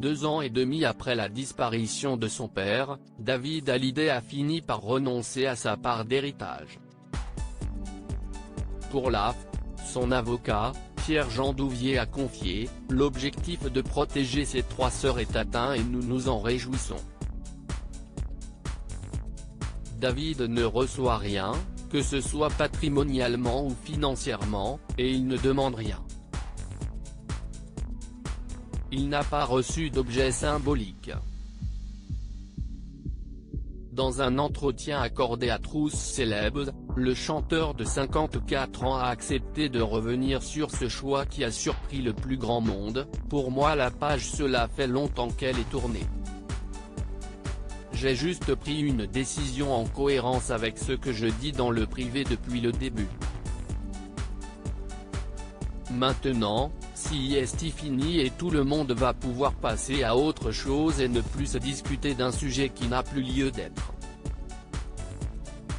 2 ans et demi après la disparition de son père, David Hallyday a fini par renoncer à sa part d'héritage. Pour son avocat, Pierre-Jean Douvier a confié « L'objectif de protéger ses 3 sœurs est atteint et nous nous en réjouissons. David ne reçoit rien, que ce soit patrimonialement ou financièrement, et il ne demande rien. Il n'a pas reçu d'objet symbolique. » Dans un entretien accordé à Truth Célèbres, le chanteur de 54 ans a accepté de revenir sur ce choix qui a surpris le plus grand monde. « Pour moi la page cela fait longtemps qu'elle est tournée. J'ai juste pris une décision en cohérence avec ce que je dis dans le privé depuis le début. Maintenant, c'est fini et tout le monde va pouvoir passer à autre chose et ne plus se discuter d'un sujet qui n'a plus lieu d'être. »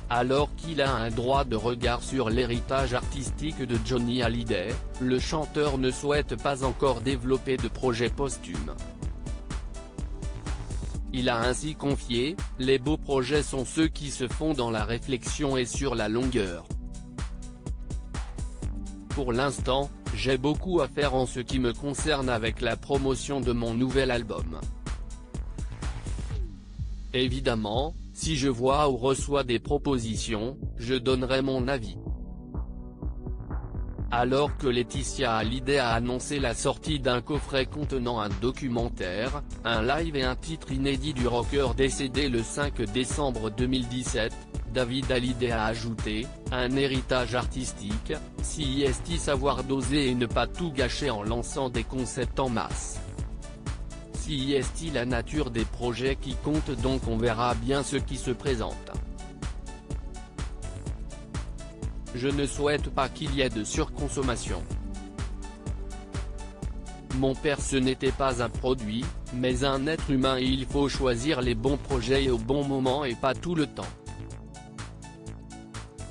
Alors qu'il a un droit de regard sur l'héritage artistique de Johnny Hallyday, le chanteur ne souhaite pas encore développer de projet posthume. Il a ainsi confié « Les beaux projets sont ceux qui se font dans la réflexion et sur la longueur. Pour l'instant, j'ai beaucoup à faire en ce qui me concerne avec la promotion de mon nouvel album. Évidemment, si je vois ou reçois des propositions, je donnerai mon avis. » Alors que Laetitia Hallyday a annoncé la sortie d'un coffret contenant un documentaire, un live et un titre inédit du rocker décédé le 5 décembre 2017, David Hallyday a ajouté « Un héritage artistique, c'est savoir doser et ne pas tout gâcher en lançant des concepts en masse. C'est la nature des projets qui compte donc on verra bien ce qui se présente. Je ne souhaite pas qu'il y ait de surconsommation. Mon père ce n'était pas un produit, mais un être humain et il faut choisir les bons projets au bon moment et pas tout le temps.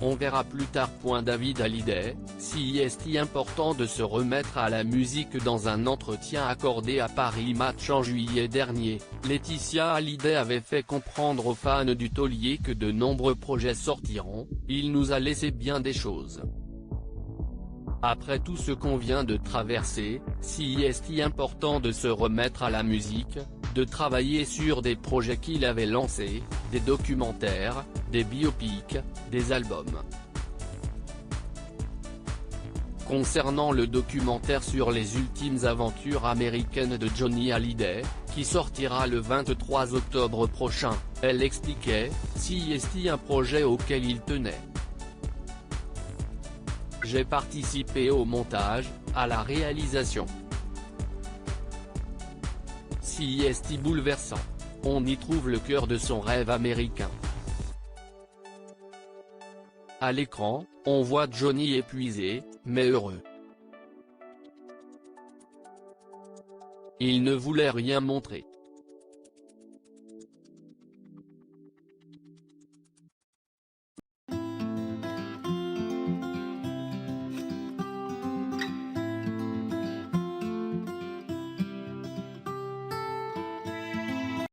On verra plus tard. » David Hallyday, c'est important de se remettre à la musique. Dans un entretien accordé à Paris Match en juillet dernier, Laetitia Hallyday avait fait comprendre aux fans du taulier que de nombreux projets sortiront, il nous a laissé bien des choses. Après tout ce qu'on vient de traverser, c'est important de se remettre à la musique, de travailler sur des projets qu'il avait lancés, des documentaires, des biopics, des albums. Concernant le documentaire sur les ultimes aventures américaines de Johnny Hallyday, qui sortira le 23 octobre prochain, elle expliquait « C'est un projet auquel il tenait. J'ai participé au montage, à la réalisation. C'est bouleversant. On y trouve le cœur de son rêve américain. À l'écran, on voit Johnny épuisé, mais heureux. Il ne voulait rien montrer.